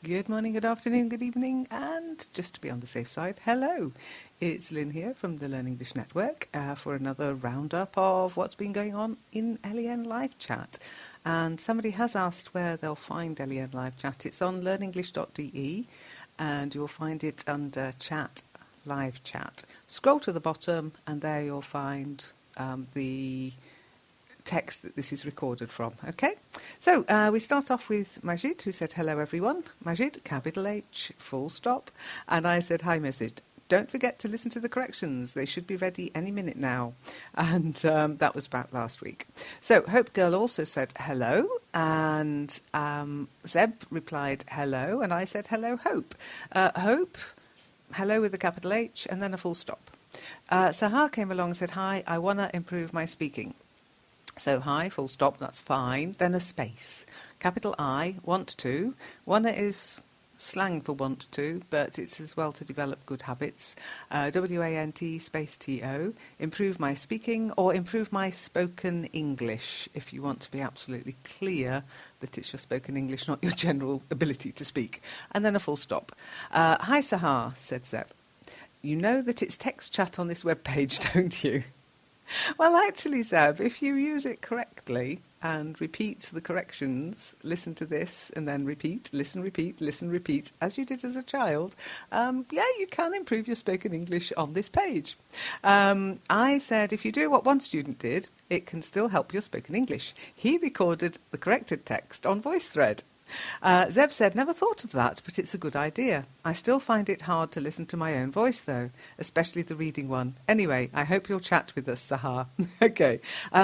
Good morning, good afternoon, good evening, and just to be on the safe side, hello. It's Lynn here from the LEN English Network for another roundup of what's been going on in LEN Live Chat. And somebody has asked where they'll find LEN Live Chat. It's on learnenglish.de and you'll find it under Chat, Live Chat. Scroll to the bottom and there you'll find the text that this is recorded from. Okay, so we start off with Majid, who said hello everyone. Majid, capital H, full stop. And I said hi Majid, don't forget to listen to the corrections, they should be ready any minute now. And that was about last week. So Hope Girl also said hello, and Zeb replied hello, and I said hello Hope. Hope, hello with a capital H and then a full stop. Sahar came along and said hi, I want to improve my speaking. So hi, full stop, that's fine. Then a space. Capital I, want to. Wanna is slang for want to, but it's as well to develop good habits. W-A-N-T space T-O. Improve my speaking or improve my spoken English, if you want to be absolutely clear that it's your spoken English, not your general ability to speak. And then a full stop. Hi Sahar, said Zeb. You know that it's text chat on this webpage, don't you? Well, actually, Zeb, if you use it correctly and repeat the corrections, listen to this and then repeat, listen, repeat, as you did as a child, you can improve your spoken English on this page. I said if you do what one student did, it can still help your spoken English. He recorded the corrected text on VoiceThread. Zeb said, never thought of that, but it's a good idea. I still find it hard to listen to my own voice, though, especially the reading one. Anyway, I hope you'll chat with us, Sahar. Okay.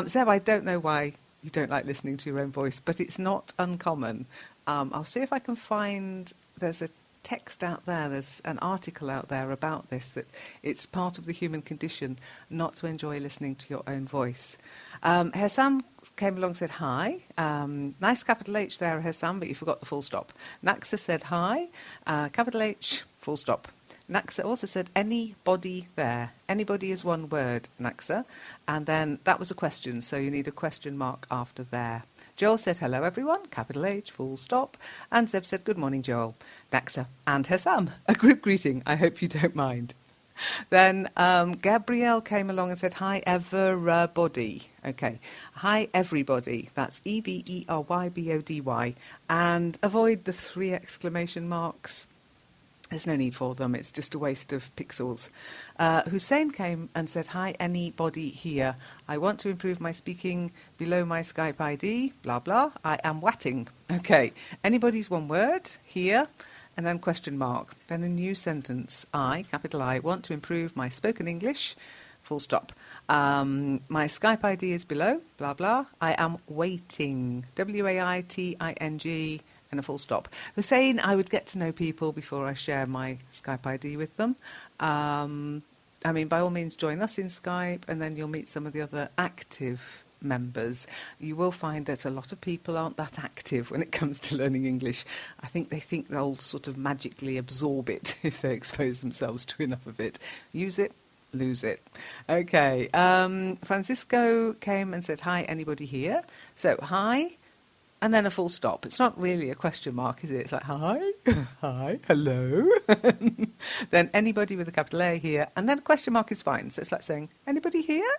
Zeb, I don't know why you don't like listening to your own voice, but it's not uncommon. I'll see if I can find, there's a text out there, there's an article out there about this, that it's part of the human condition not to enjoy listening to your own voice. Hesam came along and said hi. Nice capital H there, Hesam, but you forgot the full stop. Naxa said hi, capital H, full stop. Naxa also said anybody there. Anybody is one word, Naxa. And then that was a question, so you need a question mark after there. Joel said hello everyone, capital H, full stop. And Zeb said good morning Joel, Naxa and Hesam. A group greeting, I hope you don't mind. Then Gabrielle came along and said, hi, everybody. Okay, hi, everybody. That's E-V-E-R-Y-B-O-D-Y. And avoid the 3 exclamation marks. There's no need for them. It's just a waste of pixels. Hussein came and said, hi, anybody here. I want to improve my speaking below my Skype ID, blah, blah. I am watting. Okay, anybody's one word, here. And then question mark, then a new sentence. I, capital I, want to improve my spoken English, full stop. My Skype ID is below, blah, blah. I am waiting, W-A-I-T-I-N-G, and a full stop. Hussein, I would get to know people before I share my Skype ID with them. By all means, join us in Skype, and then you'll meet some of the other active members. You will find that a lot of people aren't that active when it comes to learning English. I think they think they'll sort of magically absorb it if they expose themselves to enough of it. Use it, lose it. Okay, Francisco came and said, hi, anybody here? So, hi, and then a full stop. It's not really a question mark, is it? It's like, hi, hi, hello. Then anybody with a capital A here, and then a question mark is fine. So it's like saying, anybody here?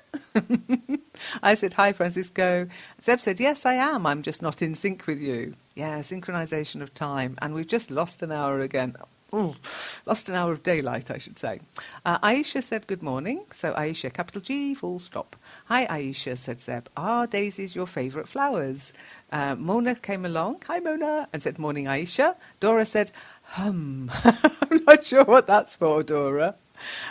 I said, hi, Francisco. Zeb said, yes, I am. I'm just not in sync with you. Yeah, synchronization of time. And we've just lost an hour again. Ooh, lost an hour of daylight, I should say. Aisha said good morning. So Aisha, capital G, full stop. Hi, Aisha, said Zeb. Are daisies your favourite flowers? Mona came along. Hi, Mona, and said morning, Aisha. Dora said, I'm not sure what that's for, Dora.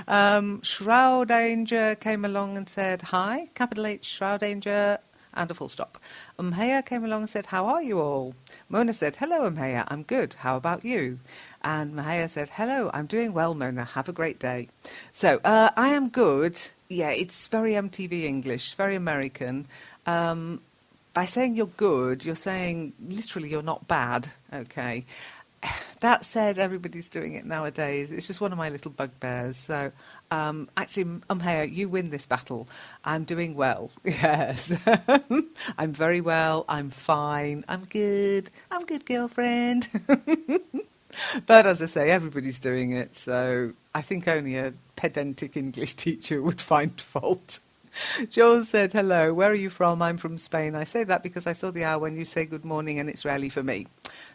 Shroud Danger came along and said hi, capital H, Shroud Danger, and a full stop. Umheya came along and said, how are you all? Mona said, hello, Umheya, I'm good. How about you? And Mahaya said, hello, I'm doing well, Mona. Have a great day. So, I am good. Yeah, it's very MTV English, very American. By saying you're good, you're saying literally you're not bad, okay? That said, everybody's doing it nowadays. It's just one of my little bugbears. So, actually, Umheya, you win this battle. I'm doing well. Yes. I'm very well. I'm fine. I'm good. I'm good, girlfriend. But as I say, everybody's doing it, so I think only a pedantic English teacher would find fault. Joel said, hello, where are you from? I'm from Spain. I say that because I saw the hour when you say good morning and it's rarely for me.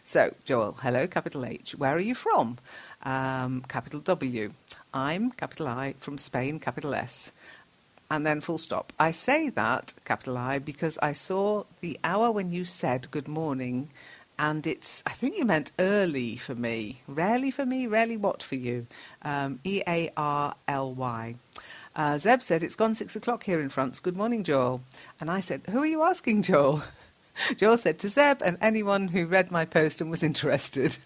So, Joel, hello, capital H. Where are you from? Capital W. I'm, capital I, from Spain, capital S. And then full stop. I say that, capital I, because I saw the hour when you said good morning, and it's, I think you meant early for me. Rarely for me? Rarely what for you? EARLY. Zeb said, it's gone 6 o'clock here in France. Good morning, Joel. And I said, who are you asking, Joel? Joel said, to Zeb and anyone who read my post and was interested.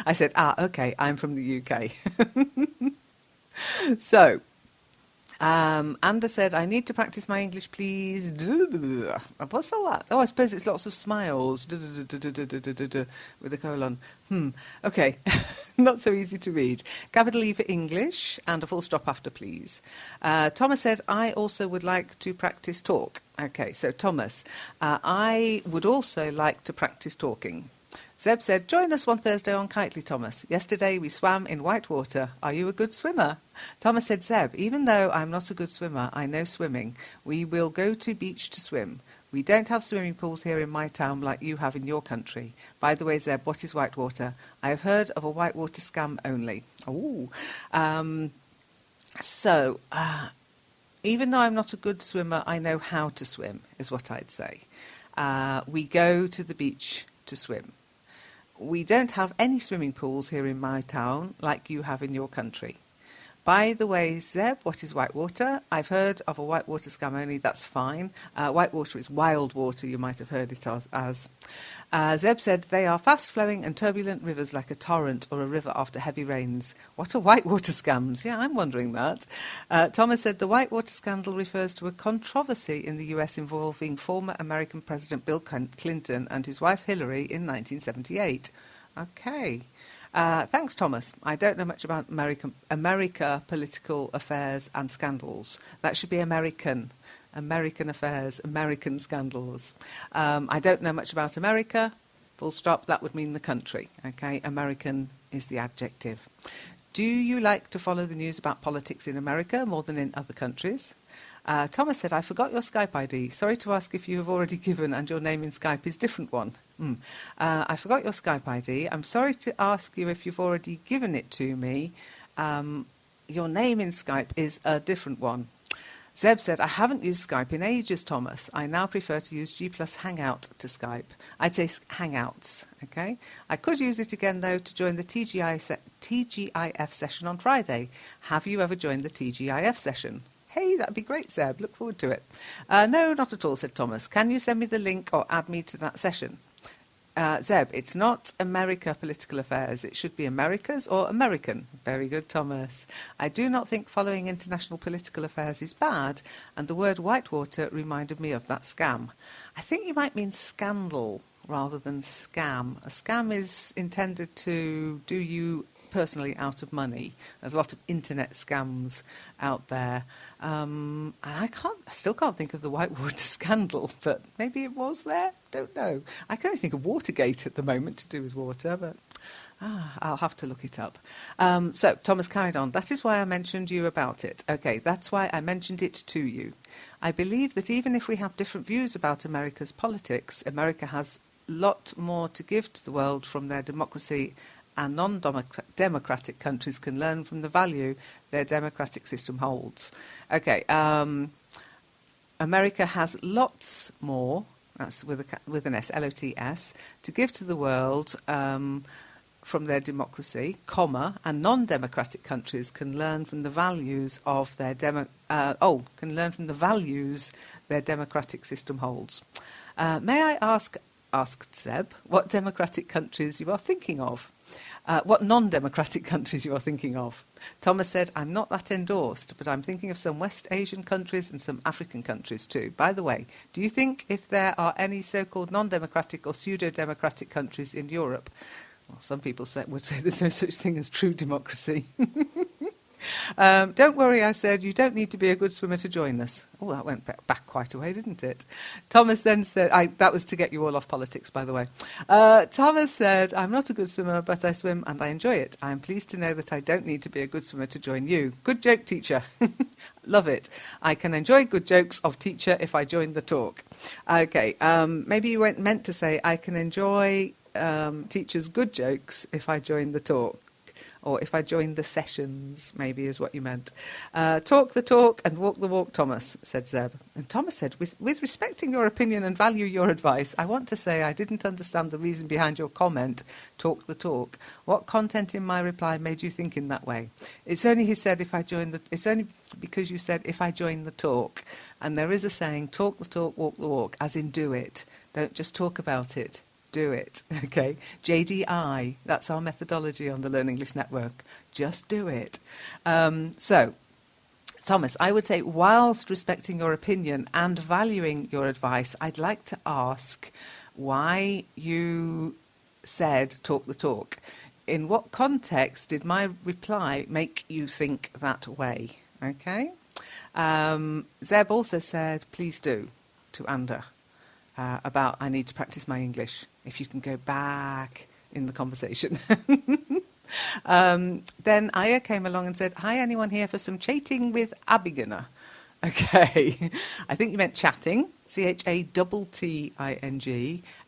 I said, okay, I'm from the UK. So, Anda said, I need to practice my English, please. What's all that? Oh, I suppose it's lots of smiles. With a colon. Okay. Not so easy to read. Capital E for English and a full stop after, please. Thomas said, I also would like to practice talk. Okay, so Thomas, I would also like to practice talking. Zeb said, join us one Thursday on Kitely, Thomas. Yesterday we swam in white water. Are you a good swimmer? Thomas said, Zeb, even though I'm not a good swimmer, I know swimming. We will go to beach to swim. We don't have swimming pools here in my town like you have in your country. By the way, Zeb, what is white water? I have heard of a white water scam only. Ooh. Even though I'm not a good swimmer, I know how to swim, is what I'd say. We go to the beach to swim. We don't have any swimming pools here in my town like you have in your country. By the way, Zeb, what is white water? I've heard of a white water scam only, that's fine. White water is wild water, you might have heard it as. Zeb said, they are fast-flowing and turbulent rivers like a torrent or a river after heavy rains. What are white water scams? Yeah, I'm wondering that. Thomas said, the white water scandal refers to a controversy in the US involving former American President Bill Clinton and his wife Hillary in 1978. Okay. Thanks, Thomas. I don't know much about America political affairs and scandals. That should be American affairs, American scandals. I don't know much about America. Full stop. That would mean the country. Okay, American is the adjective. Do you like to follow the news about politics in America more than in other countries? Thomas said, I forgot your Skype ID. Sorry to ask if you have already given and your name in Skype is different one. I forgot your Skype ID. I'm sorry to ask you if you've already given it to me. Your name in Skype is a different one. Zeb said, I haven't used Skype in ages, Thomas. I now prefer to use G+ Hangout to Skype. I'd say Hangouts, okay? I could use it again, though, to join the TGIF session on Friday. Have you ever joined the TGIF session? Hey, that'd be great, Zeb. Look forward to it. No, not at all, said Thomas. Can you send me the link or add me to that session? Zeb, it's not America political affairs. It should be Americas or American. Very good, Thomas. I do not think following international political affairs is bad, and the word whitewater reminded me of that scam. I think you might mean scandal rather than scam. A scam is intended to do you personally out of money. There's a lot of internet scams out there. And I still can't think of the whitewater scandal, but maybe it was there. Don't know. I can only think of Watergate at the moment to do with water, but I'll have to look it up. So Thomas carried on. That is why I mentioned you about it. Okay, that's why I mentioned it to you. I believe that even if we have different views about America's politics, America has a lot more to give to the world from their democracy, and non-democratic countries can learn from the value their democratic system holds. Okay, America has lots more, that's with an S, L-O-T-S, to give to the world from their democracy, comma, and non-democratic countries can learn from the values of their their democratic system holds. May I asked Zeb, what democratic countries you are thinking of? What non-democratic countries you are thinking of? Thomas said, I'm not that endorsed, but I'm thinking of some West Asian countries and some African countries too. By the way, do you think if there are any so-called non-democratic or pseudo-democratic countries in Europe? Well, some people would say there's no such thing as true democracy. Don't worry, I said, you don't need to be a good swimmer to join us. Oh, that went back quite a way, didn't it? Thomas then said, that was to get you all off politics, by the way. Thomas said, I'm not a good swimmer, but I swim and I enjoy it. I am pleased to know that I don't need to be a good swimmer to join you. Good joke, teacher. Love it. I can enjoy good jokes of teacher if I join the talk. Okay, maybe you meant to say, I can enjoy teacher's good jokes if I join the talk. Or if I join the sessions, maybe is what you meant. Talk the talk and walk the walk, Thomas, said Zeb. And Thomas said, with respecting your opinion and value your advice, I want to say I didn't understand the reason behind your comment, talk the talk. What content in my reply made you think in that way? It's only, he said, it's only because you said, if I join the talk. And there is a saying, talk the talk, walk the walk, as in do it. Don't just talk about it. Do it, okay? JDI, that's our methodology on the Learn English Network. Just do it. So, Thomas, I would say, whilst respecting your opinion and valuing your advice, I'd like to ask why you said talk the talk. In what context did my reply make you think that way? Okay? Zeb also said, please do, to Anda. About I need to practice my English. If you can go back in the conversation. Then Aya came along and said, hi, anyone here for some chating with a beginner? Okay. I think you meant chatting, CHATTING,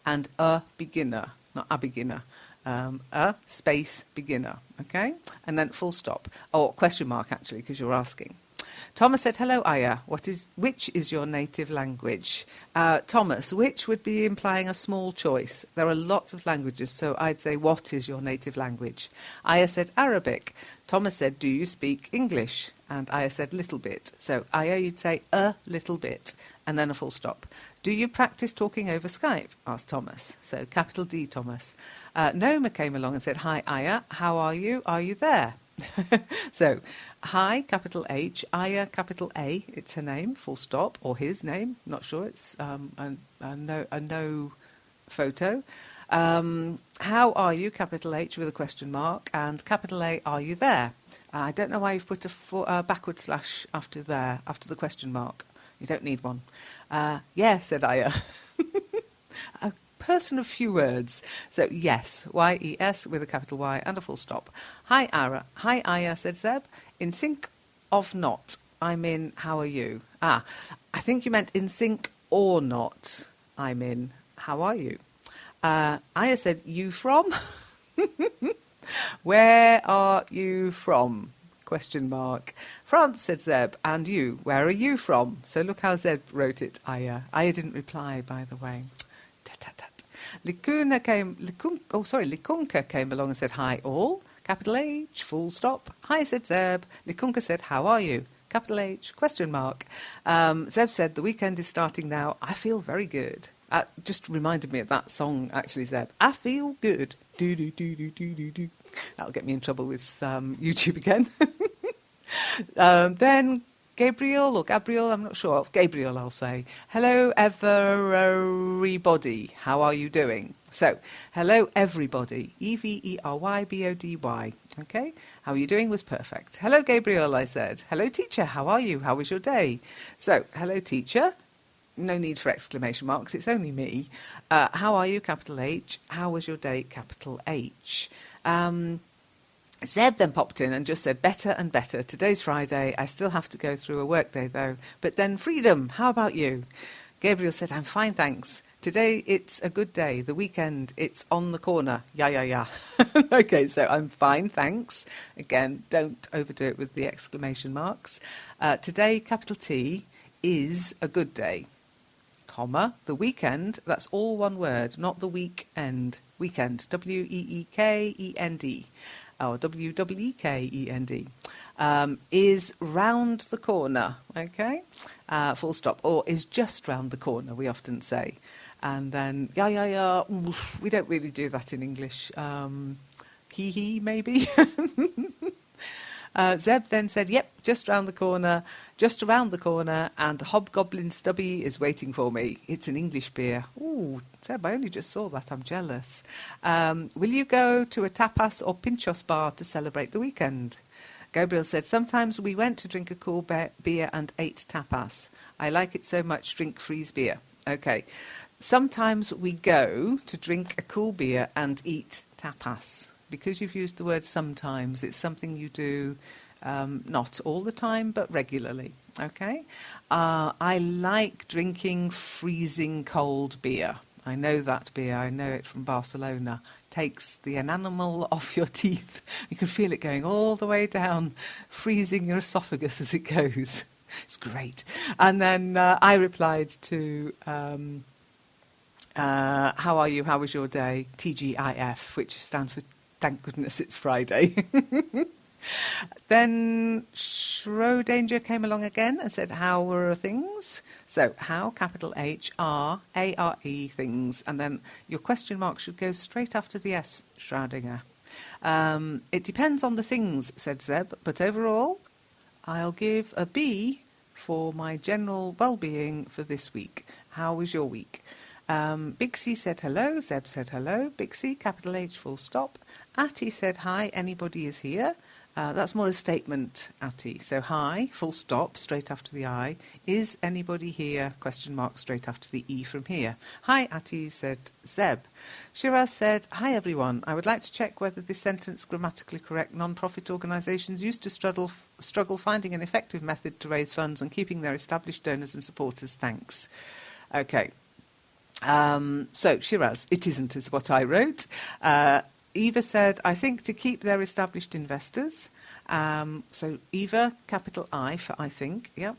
and a beginner, not a beginner. A space beginner, okay? And then full stop. Or question mark, actually, because you're asking. Thomas said, hello, Aya. Which is your native language? Thomas, which would be implying a small choice. There are lots of languages, so I'd say, what is your native language? Aya said, Arabic. Thomas said, do you speak English? And Aya said, little bit. So, Aya, you'd say, a little bit, and then a full stop. Do you practice talking over Skype? Asked Thomas. So, capital D, Thomas. Noma came along and said, hi, Aya. How are you? Are you there? So, hi, capital H, Aya, capital A, it's her name, full stop, or his name, not sure, it's a no photo. How are you, capital H with a question mark, and capital A, are you there? I don't know why you've put a backward slash after the question mark. You don't need one. Yeah, said Aya. A person of few words. So, yes, Y-E-S with a capital Y and a full stop. Hi, Ara. Hi, Aya, said Zeb. In sync of not. I'm in. How are you? I think you meant in sync or not. I'm in. How are you? Aya said, you from? Where are you from? Question mark. France, said Zeb. And you? Where are you from? So look how Zeb wrote it, Aya. Aya didn't reply, by the way. Likunka came along and said, hi all, capital H, full stop. Hi, said Zeb. Likunka said, how are you? Capital H, question mark. Zeb said, the weekend is starting now. I feel very good. Just reminded me of that song, actually, Zeb. I feel good. Do, do, do, do, do, do, do. That'll get me in trouble with YouTube again. Then Gabriel, I'm not sure. Gabriel, I'll say. Hello, everybody. How are you doing? So, hello, everybody. EVERYBODY. Okay? How are you doing was perfect. Hello, Gabriel, I said. Hello, teacher. How are you? How was your day? So, hello, teacher. No need for exclamation marks. It's only me. How are you? Capital H. How was your day? Capital H. Zeb then popped in and just said, better and better. Today's Friday. I still have to go through a work day, though. But then freedom. How about you? Gabriel said, I'm fine, thanks. Today, it's a good day. The weekend, it's on the corner. Yeah. Okay, so I'm fine, thanks. Again, don't overdo it with the exclamation marks. Today, capital T, is a good day. Comma, the weekend, that's all one word, not the weekend. Weekend, W-E-E-K-E-N-D. Or W-E-E-K-E-N-D, is round the corner, okay? Full stop. Or is just round the corner, we often say. And then, yeah, we don't really do that in English. He, maybe? Zeb then said, yep, just around the corner, and Hobgoblin Stubby is waiting for me. It's an English beer. Ooh, Zeb, I only just saw that. I'm jealous. Will you go to a tapas or pinchos bar to celebrate the weekend? Gabriel said, sometimes we went to drink a cool beer and ate tapas. I like it so much, drink freeze beer. Okay. Sometimes we go to drink a cool beer and eat tapas. Because you've used the word sometimes, it's something you do not all the time, but regularly. Okay. I like drinking freezing cold beer. I know that beer. I know it from Barcelona. Takes the enamel off your teeth. You can feel it going all the way down, freezing your esophagus as it goes. It's great. And then I replied to, how are you? How was your day? TGIF, which stands for thank goodness it's Friday. Then Schrodanger came along again and said, how were things? So, how, capital H, R, A-R-E, things. And then your question mark should go straight after the S, Schrodinger. It depends on the things, said Zeb, but overall, I'll give a B for my general well-being for this week. How was your week? Big C said hello, Zeb said hello, Big C, capital H, full stop. Atty said hi, anybody is here. That's more a statement, Atty. So hi, full stop, straight after the I. Is anybody here? Question mark, straight after the E from here. Hi, Atty, said Zeb. Shiraz said, hi everyone. I would like to check whether this sentence grammatically correct. Non-profit organisations used to struggle finding an effective method to raise funds and keeping their established donors and supporters. Thanks. Okay. So, Shiraz, it isn't, is what I wrote. Eva said, I think to keep their established investors. So Eva, capital I for I think, yeah.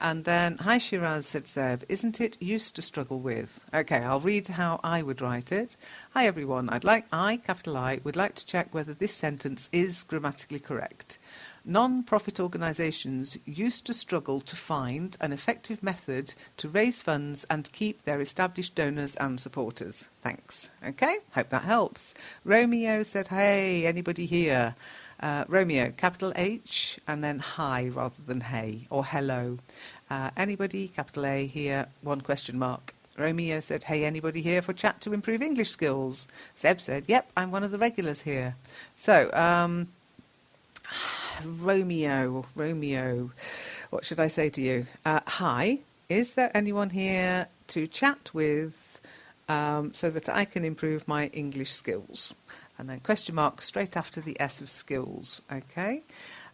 And then, hi Shiraz, said Zeb, isn't it used to struggle with? Okay, I'll read how I would write it. Hi everyone, capital I, would like to check whether this sentence is grammatically correct. Non-profit organisations used to struggle to find an effective method to raise funds and keep their established donors and supporters. Thanks. Okay, hope that helps. Romeo said, hey, anybody here? Romeo, capital H, and then hi rather than hey, or hello. Anybody, capital A here, one question mark. Romeo said, hey, anybody here for chat to improve English skills? Zeb said, yep, I'm one of the regulars here. So, Romeo, what should I say to you? Hi, is there anyone here to chat with so that I can improve my English skills? And then question mark straight after the S of skills, okay?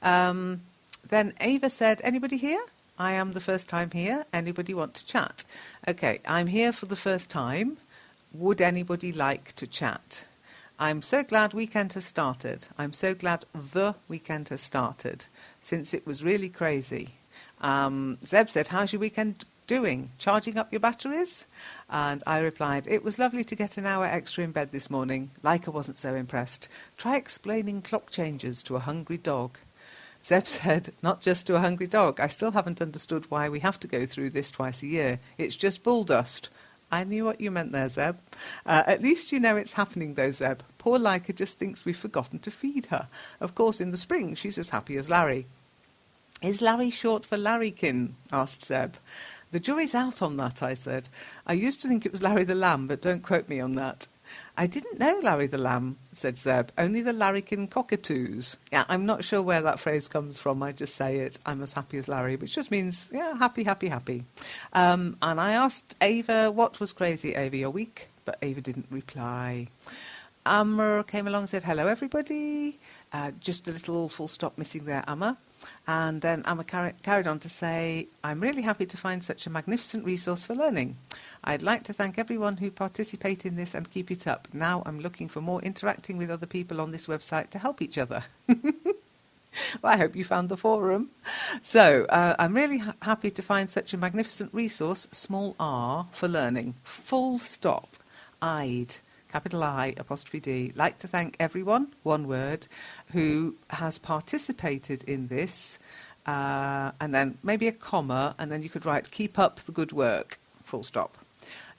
Then Ava said, anybody here? I am the first time here. Anybody want to chat? Okay, I'm here for the first time. Would anybody like to chat? I'm so glad weekend has started. I'm so glad the weekend has started, since it was really crazy. Zeb said, how's your weekend doing? Charging up your batteries? And I replied, it was lovely to get an hour extra in bed this morning. Leica wasn't so impressed. Try explaining clock changes to a hungry dog. Zeb said, not just to a hungry dog. I still haven't understood why we have to go through this twice a year. It's just bull dust. I knew what you meant there, Zeb. At least you know it's happening, though, Zeb. Poor Leica just thinks we've forgotten to feed her. Of course, in the spring, she's as happy as Larry. Is Larry short for larrykin? Asked Zeb. The jury's out on that, I said. I used to think it was Larry the Lamb, but don't quote me on that. I didn't know Larry the Lamb, said Zeb. Only the larrykin cockatoos. Yeah, I'm not sure where that phrase comes from. I just say it. I'm as happy as Larry, which just means, yeah, happy, happy, happy. And I asked Ava, what was crazy, Ava, your week? But Ava didn't reply. Amr came along and said, hello, everybody. Just a little full stop missing there, Amr. And then Amr carried on to say, I'm really happy to find such a magnificent resource for learning. I'd like to thank everyone who participated in this and keep it up. Now I'm looking for more interacting with other people on this website to help each other. Well, I hope you found the forum. So, I'm really happy to find such a magnificent resource, small r, for learning. Full stop. I'd, capital I, apostrophe D, like to thank everyone, one word, who has participated in this, and then maybe a comma, and then you could write, keep up the good work, full stop.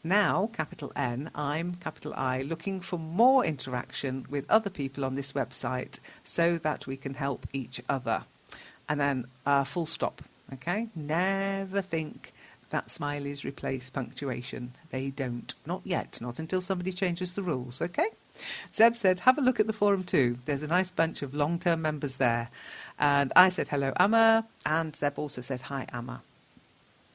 Now, capital N, I'm, capital I, looking for more interaction with other people on this website so that we can help each other. And then full stop, okay? Never think that smileys replace punctuation. They don't. Not yet. Not until somebody changes the rules, okay? Zeb said, have a look at the forum too. There's a nice bunch of long-term members there. And I said, hello, Amma. And Zeb also said, hi, Amma.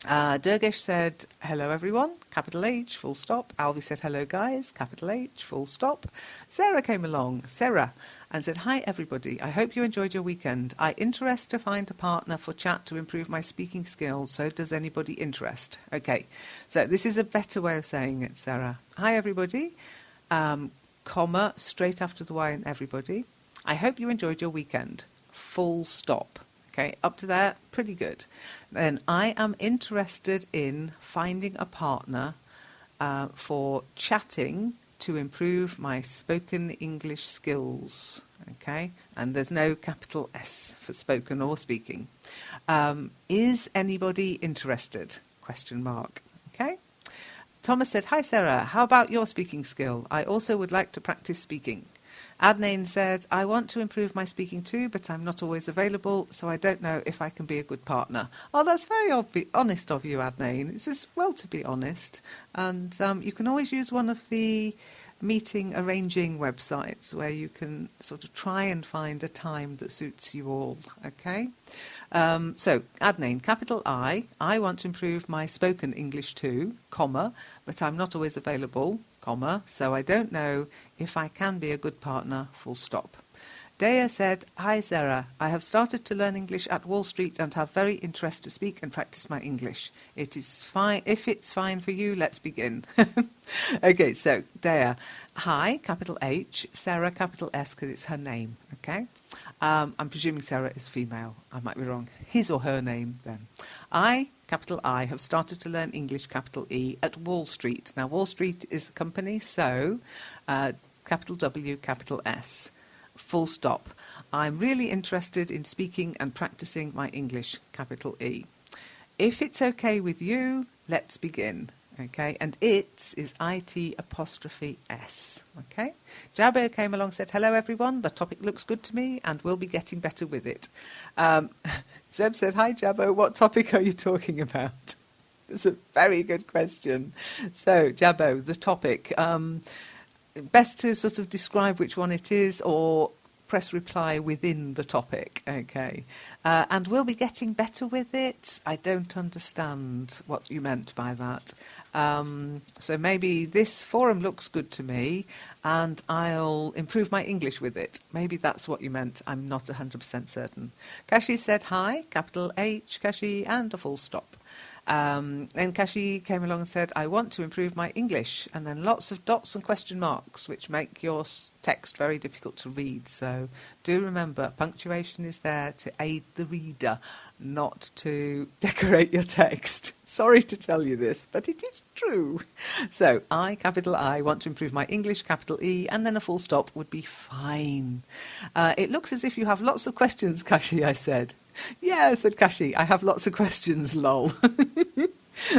Durgesh said, hello everyone, capital H, full stop. Alvi said, hello guys, capital H, full stop. Sarah came along, Sarah, and said, hi everybody, I hope you enjoyed your weekend. I interest to find a partner for chat to improve my speaking skills, so does anybody interest? Okay, so this is a better way of saying it, Sarah. Hi everybody, comma, straight after the Y in everybody. I hope you enjoyed your weekend, full stop. Okay, up to there, pretty good. Then I am interested in finding a partner for chatting to improve my spoken English skills. Okay, and there's no capital S for spoken or speaking. Is anybody interested? Question mark. Okay. Thomas said, hi Sarah, how about your speaking skill? I also would like to practice speaking. Adnain said, I want to improve my speaking too, but I'm not always available, so I don't know if I can be a good partner. Oh, that's very honest of you, Adnain. It's as well to be honest. And you can always use one of the meeting arranging websites where you can sort of try and find a time that suits you all, okay? So, Adnain, capital I want to improve my spoken English too, comma, but I'm not always available, comma, so I don't know if I can be a good partner, full stop. Dea said, hi Sarah, I have started to learn English at Wall Street and have very interest to speak and practice my English. It is fine. If it's fine for you, let's begin. Okay, so Dea, hi, capital H, Sarah, capital S, because it's her name, okay? I'm presuming Sarah is female. I might be wrong. His or her name, then. I, capital I, have started to learn English, capital E, at Wall Street. Now, Wall Street is a company, so capital W, capital S. Full stop. I'm really interested in speaking and practicing my English, capital E. If it's okay with you, let's begin. Okay, and it is IT apostrophe S. Okay, Jabo came along and said, hello everyone, the topic looks good to me and we'll be getting better with it. Zeb said, hi Jabo, what topic are you talking about? It's a very good question. So, Jabo, the topic. Best to sort of describe which one it is or press reply within the topic, okay? And we'll be getting better with it. I don't understand what you meant by that. So maybe this forum looks good to me and I'll improve my English with it. Maybe that's what you meant. I'm not 100% certain. Kashi said hi, capital H, Kashi, and a full stop. Then Kashi came along and said, I want to improve my English, and then lots of dots and question marks, which make your text very difficult to read. So do remember, punctuation is there to aid the reader, not to decorate your text. Sorry to tell you this, but it is true. So I, capital I, want to improve my English, capital E, and then a full stop would be fine. It looks as if you have lots of questions, Kashi, I said. Yeah, said Kashi, I have lots of questions, lol.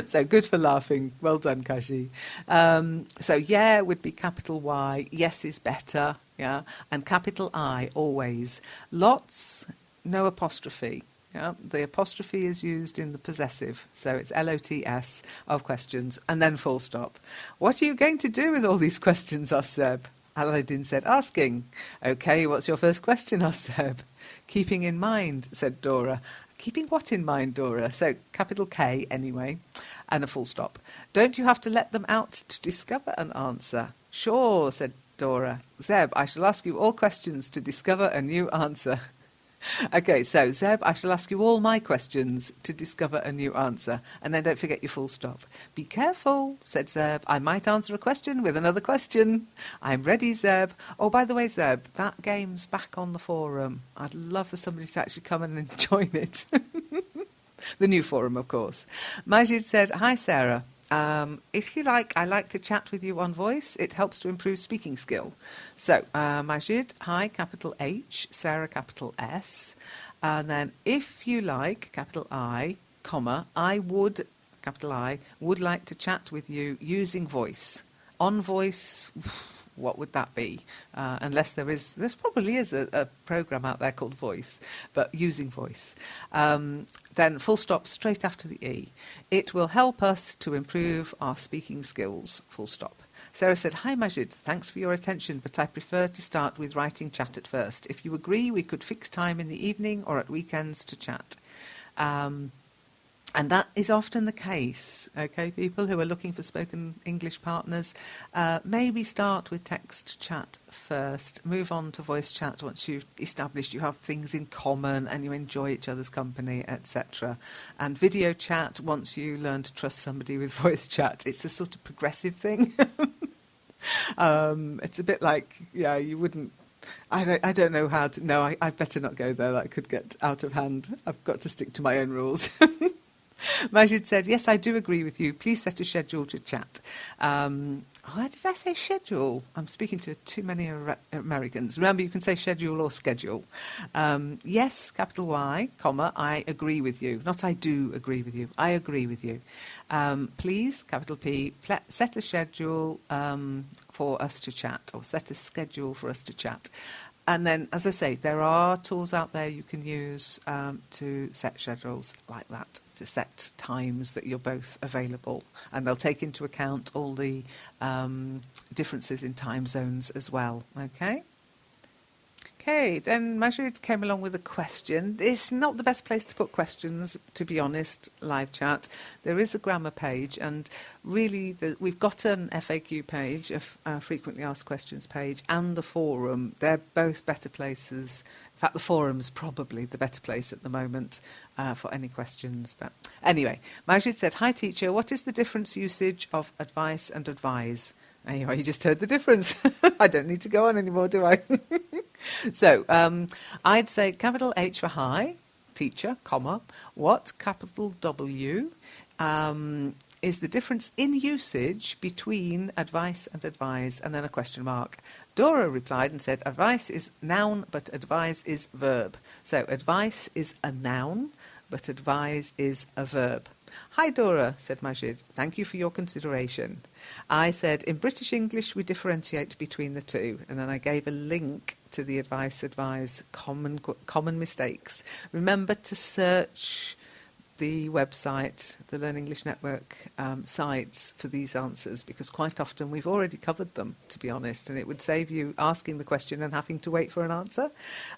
So good for laughing. Well done, Kashi. So yeah would be capital Y. Yes is better. Yeah, and capital I always. Lots, no apostrophe. Yeah, the apostrophe is used in the possessive, so it's LOTS of questions, and then full stop. What are you going to do with all these questions, asked Seb? Aladdin said, asking. Okay, what's your first question, asked Seb. Keeping in mind, said Dora. Keeping what in mind, Dora? So capital K anyway, and a full stop. Don't you have to let them out to discover an answer? Sure, said Dora. Zeb, I shall ask you all questions to discover a new answer. Okay, so Zeb, I shall ask you all my questions to discover a new answer. And then don't forget your full stop. Be careful, said Zeb. I might answer a question with another question. I'm ready, Zeb. Oh, by the way, Zeb, that game's back on the forum. I'd love for somebody to actually come in and join it. The new forum, of course. Majid said, hi, Sarah. If you like, I like to chat with you on voice. It helps to improve speaking skill. So, Majid, hi, capital H, Sarah, capital S. And then, if you like, capital I, comma, I would, capital I, would like to chat with you using voice. On voice, what would that be? Unless there probably is a program out there called Voice, but using voice. Then full stop straight after the E. It will help us to improve our speaking skills, full stop. Sarah said, "Hi Majid, thanks for your attention, but I prefer to start with writing chat at first. If you agree, we could fix time in the evening or at weekends to chat." And that is often the case, okay? People who are looking for spoken English partners, maybe start with text chat first, move on to voice chat once you've established you have things in common and you enjoy each other's company, etc. And video chat once you learn to trust somebody with voice chat. It's a sort of progressive thing. It's a bit like, yeah, you wouldn't, I don't know how to, no, I better not go there, that could get out of hand. I've got to stick to my own rules. Majid said, "Yes, I do agree with you. Please set a schedule to chat." Why did I say schedule? I'm speaking to too many Americans. Remember, you can say schedule or schedule. Yes, capital Y, comma, I agree with you. Not I do agree with you. I agree with you. Please, capital P, set a schedule for us to chat, or set a schedule for us to chat. And then, as I say, there are tools out there you can use to set schedules like that, to set times that you're both available. And they'll take into account all the differences in time zones as well, okay? Okay, then Majid came along with a question. It's not the best place to put questions, to be honest, live chat. There is a grammar page, and really we've got an FAQ page, a frequently asked questions page, and the forum. They're both better places. In fact, the forum's probably the better place at the moment for any questions. But anyway, Majid said, "Hi teacher, what is the difference usage of advice and advise?" Anyway, you just heard the difference. I don't need to go on anymore, do I? So, I'd say capital H for hi, teacher, comma, what, capital W, is the difference in usage between advice and advise, and then a question mark. Dora replied and said, advice is noun, but advise is verb. So, advice is a noun, but advise is a verb. "Hi Dora," said Majid, "thank you for your consideration." I said, "In British English we differentiate between the two," and then I gave a link to the advise common mistakes. Remember to search the website, the Learn English Network sites for these answers, because quite often we've already covered them, to be honest, and it would save you asking the question and having to wait for an answer.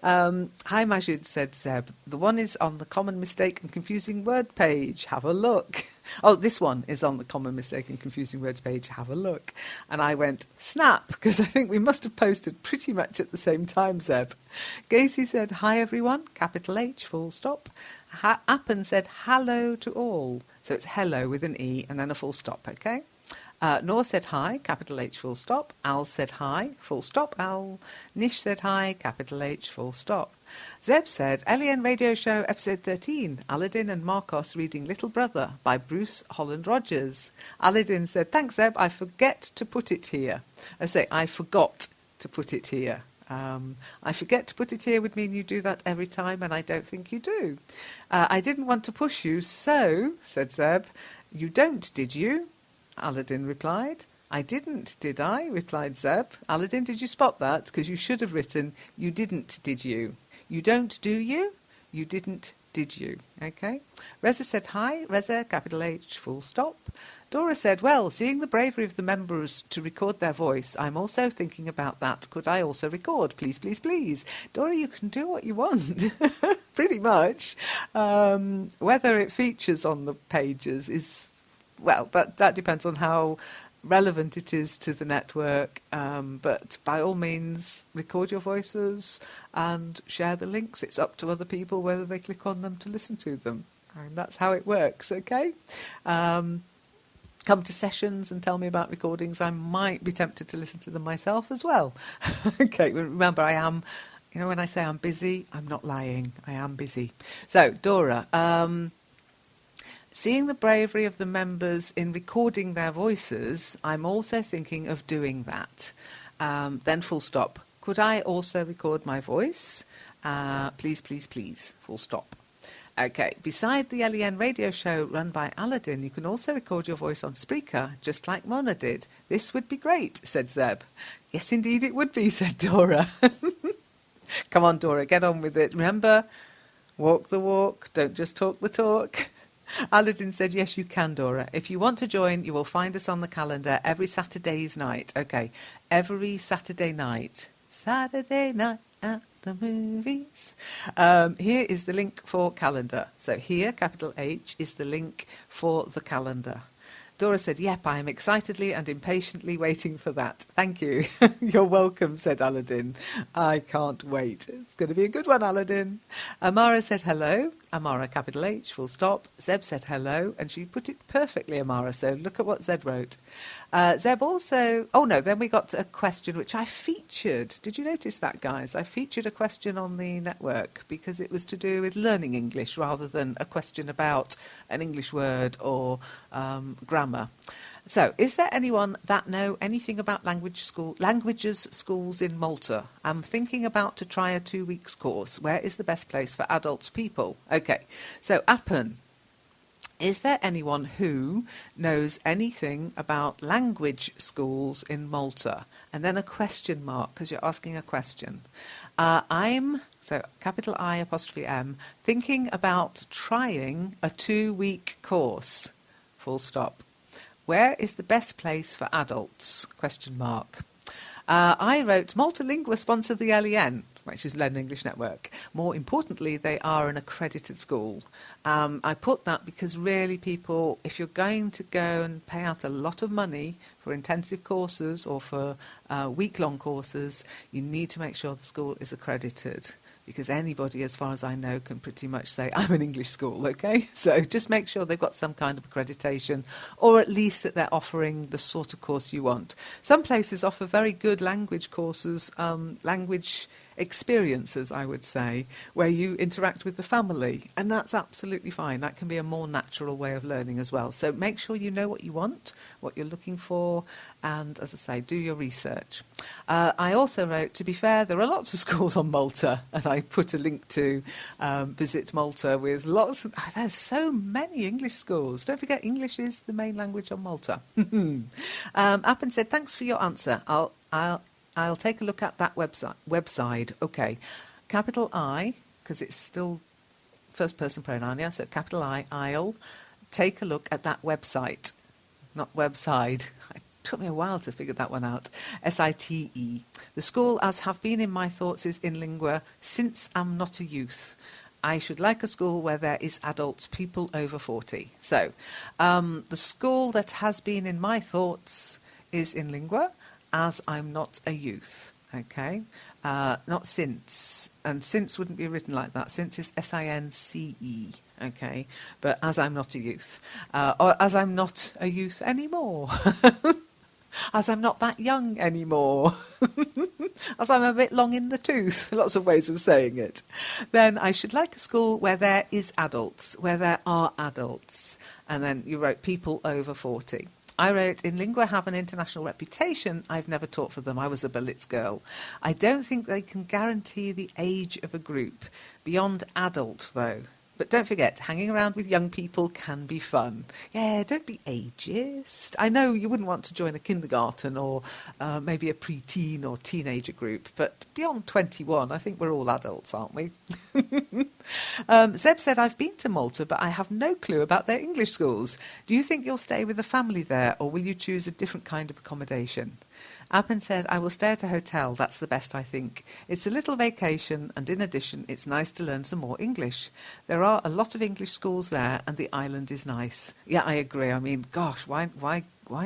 "Hi Majid," said Zeb, "the one is on the common mistake and confusing word page. Have a look." Oh, this one is on the common mistake and confusing words page. Have a look. And I went, snap, because I think we must have posted pretty much at the same time, Zeb. Gacy said, "Hi everyone," capital H, full stop. Appen said, "Hello to all." So it's hello with an E and then a full stop, okay? Noor said hi, capital H, full stop. Al said hi, full stop, Al. Nish said hi, capital H, full stop. Zeb said, LEN Radio Show, episode 13, Aladdin and Marcos reading Little Brother by Bruce Holland Rogers. Aladdin said, "Thanks, Zeb, I forget to put it here." I forgot to put it here. I forget to put it here would mean you do that every time, and I don't think you do. "I didn't want to push you, so," said Zeb. "You don't, did you?" Aladdin replied. "I didn't, did I?" replied Zeb. Aladdin, did you spot that? Because you should have written, "You didn't, did you?" You don't, do you? You didn't, did you? Okay. Reza said hi. Reza, capital H, full stop. Dora said, "Well, seeing the bravery of the members to record their voice, I'm also thinking about that. Could I also record? Please, please, please." Dora, you can do what you want, pretty much. Whether it features on the pages is, well, that depends on how relevant it is to the network, but by all means record your voices and share the links. It's up to other people whether they click on them to listen to them, and that's how it works, okay? Come to sessions and tell me about recordings. I might be tempted to listen to them myself as well. Okay, remember I am, when I say I'm busy, I'm not lying, I am busy. So Dora, seeing the bravery of the members in recording their voices, I'm also thinking of doing that. Then full stop. Could I also record my voice? Please, please, please. Full stop. Okay, beside the LEN radio show run by Aladdin, you can also record your voice on Spreaker, just like Mona did. This would be great, said Zeb. Yes, indeed it would be, said Dora. Come on, Dora, get on with it. Remember, walk the walk, don't just talk the talk. Aladdin said, yes, you can, Dora. If you want to join, you will find us on the calendar every Saturday's night. Okay, every Saturday night. Saturday night at the movies. Here is the link for calendar. So here, capital H, is the link for the calendar. Dora said, yep, I am excitedly and impatiently waiting for that. Thank you. You're welcome, said Aladdin. I can't wait. It's going to be a good one, Aladdin. Amara said hello. Amara, capital H, full stop. Zeb said hello, and she put it perfectly, Amara, so look at what Zeb wrote. Zeb also... Oh, no, then we got a question which I featured. Did you notice that, guys? I featured a question on the network because it was to do with learning English rather than a question about an English word or grammar. So, is there anyone that know anything about languages schools in Malta? I'm thinking about to try a 2 weeks course. Where is the best place for adults people? Okay, so Appen, is there anyone who knows anything about language schools in Malta? And then a question mark, because you're asking a question. I'm, so capital I apostrophe M, thinking about trying a 2 week course, full stop. Where is the best place for adults? Question mark. I wrote, Multilingua sponsor the LEN, which is LEN English Network. More importantly, they are an accredited school. I put that because really people, if you're going to go and pay out a lot of money for intensive courses or for week-long courses, you need to make sure the school is accredited. Because anybody, as far as I know, can pretty much say, I'm an English school, okay? So just make sure they've got some kind of accreditation, or at least that they're offering the sort of course you want. Some places offer very good language courses, language experiences, I would say, where you interact with the family, and that's absolutely fine. That can be a more natural way of learning as well. So make sure you know what you want, what you're looking for, and, as I say, do your research. I also wrote, to be fair, there are lots of schools on Malta, and I put a link to Visit Malta with lots of... there's so many English schools. Don't forget, English is the main language on Malta. Appen said, thanks for your answer. I'll take a look at that website. Okay, capital I, because it's still first-person pronoun, yeah, so capital I'll take a look at that website, not website. It took me a while to figure that one out. SITE. The school, as have been in my thoughts, is in Lingua since I'm not a youth. I should like a school where there is adults, people over 40. So, the school that has been in my thoughts is in Lingua, as I'm not a youth, okay? Not since, and since wouldn't be written like that. Since is SINCE, okay? But as I'm not a youth, or as I'm not a youth anymore, as I'm not that young anymore, as I'm a bit long in the tooth, lots of ways of saying it, then I should like a school where there is adults, where there are adults, and then you wrote people over 40. I wrote, in Lingua have an international reputation. I've never taught for them. I was a Berlitz girl. I don't think they can guarantee the age of a group. Beyond adult, though. But don't forget, hanging around with young people can be fun. Yeah, don't be ageist. I know you wouldn't want to join a kindergarten or maybe a pre-teen or teenager group, but beyond 21, I think we're all adults, aren't we? Zeb said, I've been to Malta, but I have no clue about their English schools. Do you think you'll stay with a family there, or will you choose a different kind of accommodation? Appen said, I will stay at a hotel. That's the best, I think. It's a little vacation, and in addition, it's nice to learn some more English. There are a lot of English schools there, and the island is nice. Yeah, I agree. I mean, gosh, why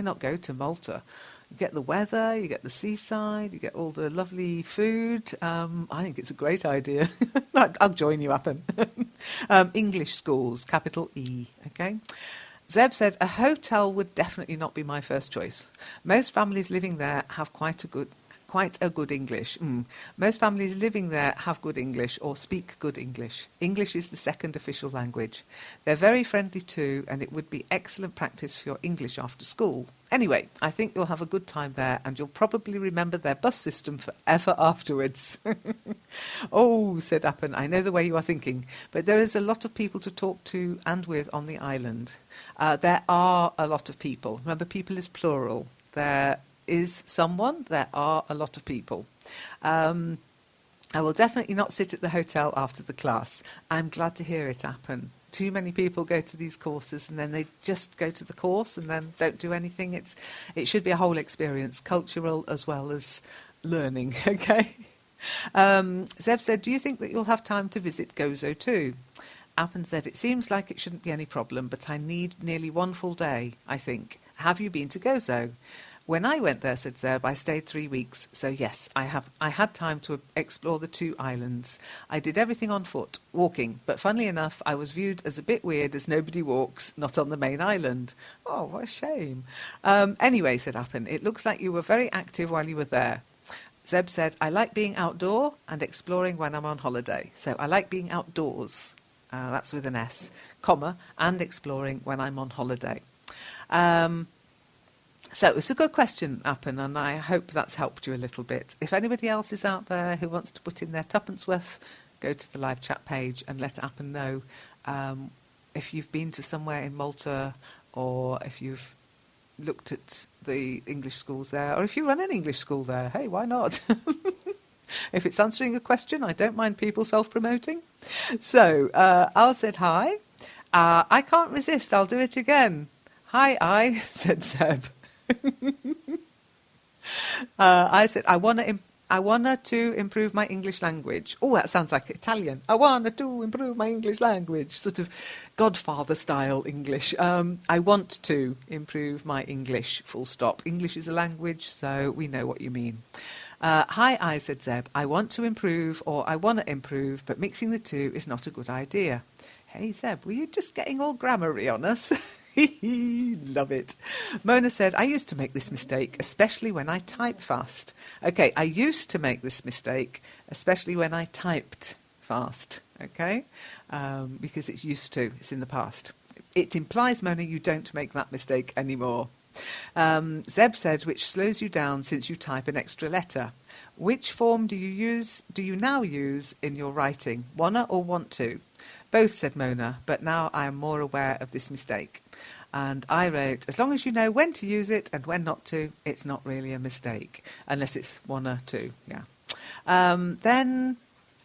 not go to Malta? You get the weather, you get the seaside, you get all the lovely food. I think it's a great idea. I'll join you, Appen. English schools, capital E, okay? Zeb said, a hotel would definitely not be my first choice. Most families living there have quite a good English. Most families living there have good English or speak good English. English is the second official language. They're very friendly too, and it would be excellent practice for your English after school. Anyway, I think you'll have a good time there, and you'll probably remember their bus system forever afterwards. Oh, said Appen, I know the way you are thinking, but there is a lot of people to talk to and with on the island. There are a lot of people. Remember, people is plural. There is someone, there are a lot of people. I will definitely not sit at the hotel after the class. I'm glad to hear it, Appen. too many people go to these courses and then they just go to the course and then don't do anything. It should be a whole experience, cultural as well as learning, okay? Zeb said, do you think that you'll have time to visit Gozo too? Appen said, it seems like it shouldn't be any problem, but I need nearly 1 full day, I think. Have you been to Gozo? When I went there, said Zeb, I stayed 3 weeks, so yes, I had time to explore the 2 islands. I did everything on foot, walking, but funnily enough, I was viewed as a bit weird as nobody walks, not on the main island. Oh, what a shame. Anyway, said Appen, it looks like you were very active while you were there. Zeb said, I like being outdoor and exploring when I'm on holiday. So I like being outdoors, that's with an S, comma, and exploring when I'm on holiday. So it's a good question, Appen, and I hope that's helped you a little bit. If anybody else is out there who wants to put in their tuppence worth, go to the live chat page and let Appen know if you've been to somewhere in Malta, or if you've looked at the English schools there, or if you run an English school there. Hey, why not? If it's answering a question, I don't mind people self-promoting. So, Al said hi. I can't resist, I'll do it again. Hi, said Seb. I said, I wanna to improve my English language. Oh, that sounds like Italian. I wanna to improve my English language. Sort of Godfather style English. I want to improve my English, full stop. English is a language, so we know what you mean. Hi, said Zeb. I want to improve, or I want to improve, but mixing the two is not a good idea. Hey, Zeb, were you just getting all grammary on us? Love it. Mona said, I used to make this mistake, especially when I type fast. Okay, I used to make this mistake, especially when I typed fast. Okay, because it's used to, it's in the past. It implies, Mona, you don't make that mistake anymore. Zeb said, which slows you down since you type an extra letter. Which form do you now use in your writing? Wanna or want to? Both, said Mona, but now I am more aware of this mistake. And I wrote, as long as you know when to use it and when not to, it's not really a mistake, unless it's wanna to, yeah. Then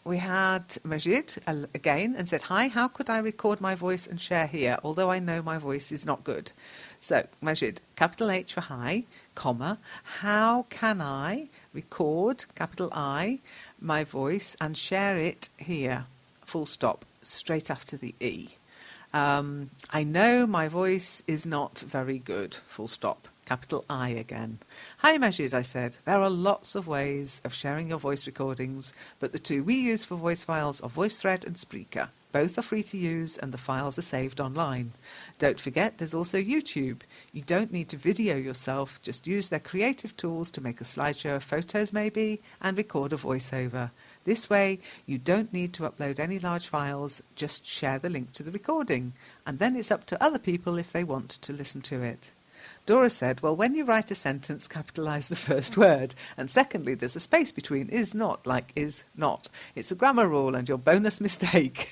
we had Majid again and said, hi, how could I record my voice and share here, although I know my voice is not good? So, Majid, capital H for hi, comma, how can I record, capital I, my voice and share it here, full stop, straight after the E. I know my voice is not very good, full stop, capital I again. Hi Majid, I said, there are lots of ways of sharing your voice recordings, but the 2 we use for voice files are VoiceThread and Spreaker. Both are free to use and the files are saved online. Don't forget there's also YouTube. You don't need to video yourself, just use their creative tools to make a slideshow of photos maybe and record a voiceover. This way you don't need to upload any large files, just share the link to the recording and then it's up to other people if they want to listen to it. Dora said, well, when you write a sentence, capitalise the first word. And secondly, there's a space between is not, like is not. It's a grammar rule and your bonus mistake.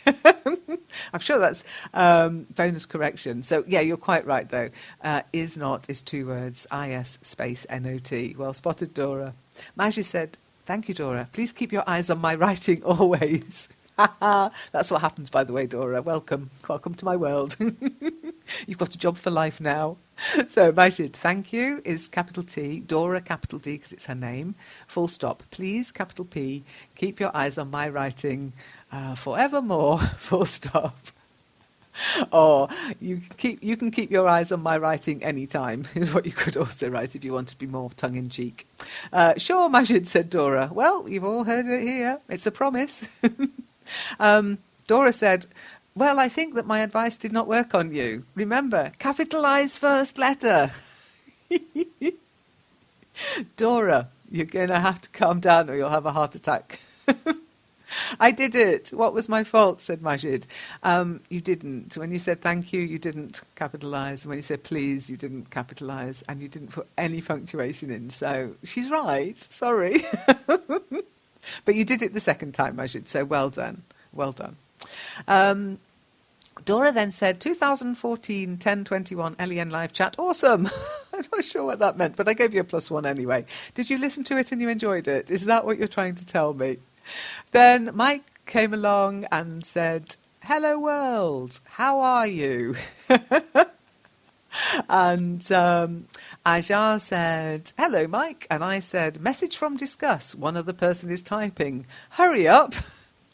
I'm sure that's bonus correction. So, yeah, you're quite right, though. Is not is 2 words, is space not. Well spotted, Dora. Majid said, thank you, Dora. Please keep your eyes on my writing always. That's what happens, by the way, Dora. Welcome to my world. You've got a job for life now. So, Majid, thank you is capital T, Dora capital D because it's her name, full stop. Please, capital P, keep your eyes on my writing forevermore, full stop. Or you can keep your eyes on my writing anytime, is what you could also write if you want to be more tongue-in-cheek. Sure, Majid, said Dora. Well, you've all heard it here. It's a promise. Dora said, well, I think that my advice did not work on you. Remember, capitalise first letter. Dora, you're going to have to calm down or you'll have a heart attack. I did it. What was my fault, said Majid. You didn't. When you said thank you, you didn't capitalise. When you said please, you didn't capitalise. And you didn't put any punctuation in. So she's right. Sorry. But you did it the second time, Majid. So well done. Well done. Dora then said 2014 1021 LEN Live Chat. Awesome. I'm not sure what that meant, but I gave you a +1 anyway. Did you listen to it and you enjoyed it? Is that what you're trying to tell me? Then Mike came along and said, hello world, how are you? And Ajar said, hello Mike, and I said, message from Discuss, one other person is typing, hurry up.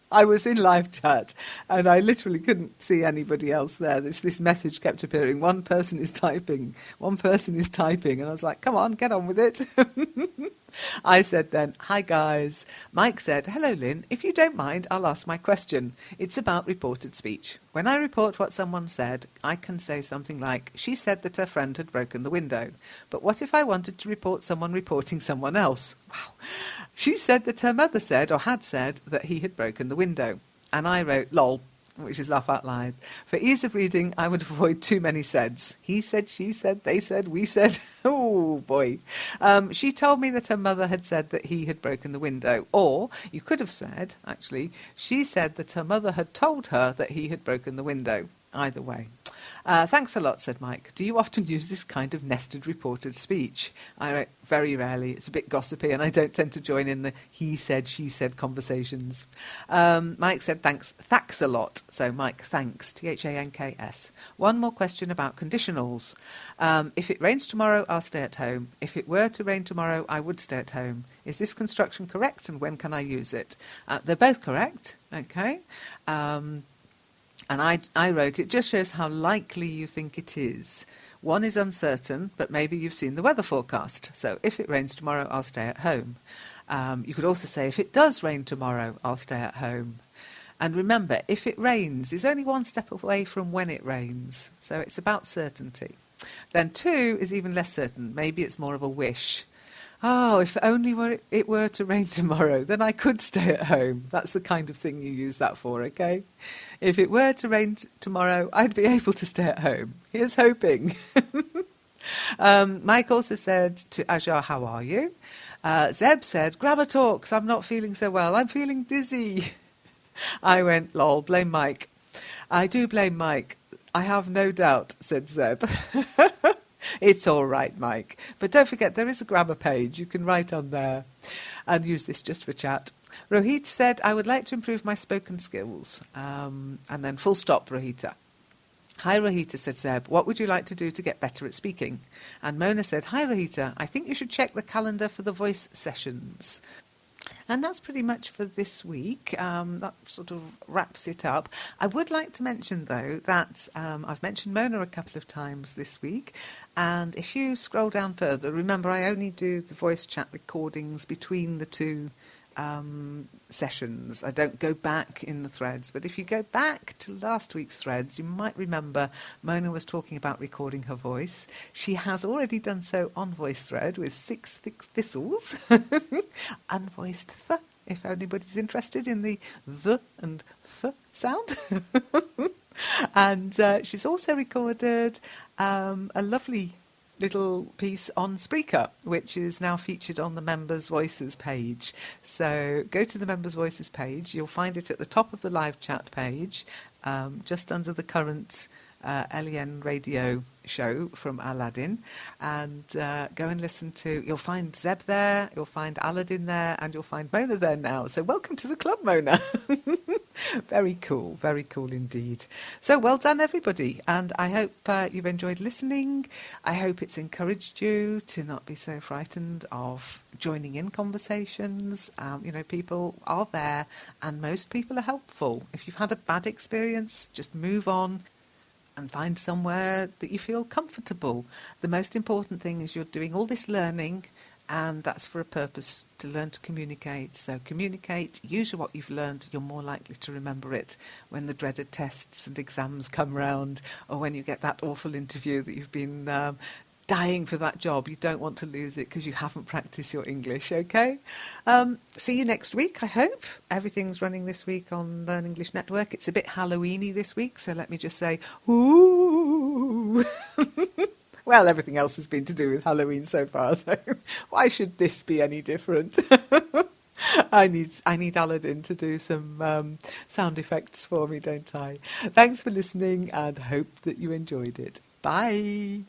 I was in live chat and I literally couldn't see anybody else there. This message kept appearing. One person is typing. And I was like, come on, get on with it. I said then, hi guys. Mike said, hello Lynn, if you don't mind, I'll ask my question. It's about reported speech. When I report what someone said, I can say something like, she said that her friend had broken the window. But what if I wanted to report someone reporting someone else? Wow. She said that her mother said, or had said, that he had broken the window. And I wrote, lol, which is laugh out loud. For ease of reading, I would avoid too many saids. He said, she said, they said, we said. Oh, boy. She told me that her mother had said that he had broken the window. Or, you could have said, actually, she said that her mother had told her that he had broken the window. Either way. Thanks a lot, said Mike. Do you often use this kind of nested reported speech? I wrote, very rarely. It's a bit gossipy and I don't tend to join in the he said, she said conversations. Mike said, thanks a lot. So Mike, thanks, Thanks. One more question about conditionals. If it rains tomorrow, I'll stay at home. If it were to rain tomorrow, I would stay at home. Is this construction correct and when can I use it? They're both correct, okay. And I wrote, it just shows how likely you think it is. One is uncertain, but maybe you've seen the weather forecast. So if it rains tomorrow, I'll stay at home. You could also say, if it does rain tomorrow, I'll stay at home. And remember, if it rains is only one step away from when it rains. So it's about certainty. Then 2 is even less certain. Maybe it's more of a wish. Oh, if only it were to rain tomorrow, then I could stay at home. That's the kind of thing you use that for, okay? If it were to rain tomorrow, I'd be able to stay at home. Here's hoping. Mike also said to Ajar, how are you? Zeb said, grammar talks, I'm not feeling so well. I'm feeling dizzy. I went, lol, blame Mike. I do blame Mike. I have no doubt, said Zeb. It's all right, Mike. But don't forget, there is a grammar page. You can write on there and use this just for chat. Rohit said, I would like to improve my spoken skills. And then full stop, Rohita. Hi, Rohita, said Zeb. What would you like to do to get better at speaking? And Mona said, hi, Rohita. I think you should check the calendar for the voice sessions. And that's pretty much for this week. That sort of wraps it up. I would like to mention, though, that I've mentioned Mona a couple of times this week. And if you scroll down further, remember I only do the voice chat recordings between the two sessions. I don't go back in the threads, but if you go back to last week's threads, you might remember Mona was talking about recording her voice. She has already done so on VoiceThread with 6 thick thistles, unvoiced th, if anybody's interested in the th and th sound. And she's also recorded a lovely little piece on Spreaker, which is now featured on the Members Voices page. So go to the Members Voices page. You'll find it at the top of the live chat page, just under the current LEN radio show from Aladdin, and go and listen to, you'll find Zeb there, you'll find Aladdin there, and you'll find Mona there now. So welcome to the club, Mona. Very cool indeed. So well done, everybody, and I hope you've enjoyed listening. I hope it's encouraged you to not be so frightened of joining in conversations. People are there, and most people are helpful. If you've had a bad experience, just move on and find somewhere that you feel comfortable. The most important thing is you're doing all this learning, and that's for a purpose, to learn to communicate. So communicate, use what you've learned, you're more likely to remember it when the dreaded tests and exams come round, or when you get that awful interview that you've been dying for that job. You don't want to lose it because you haven't practiced your English, okay? See you next week, I hope. Everything's running this week on Learn English Network. It's a bit Halloween-y this week, so let me just say, ooh. Well, everything else has been to do with Halloween so far, so why should this be any different? I need Aladdin to do some sound effects for me, don't I? Thanks for listening, and hope that you enjoyed it. Bye.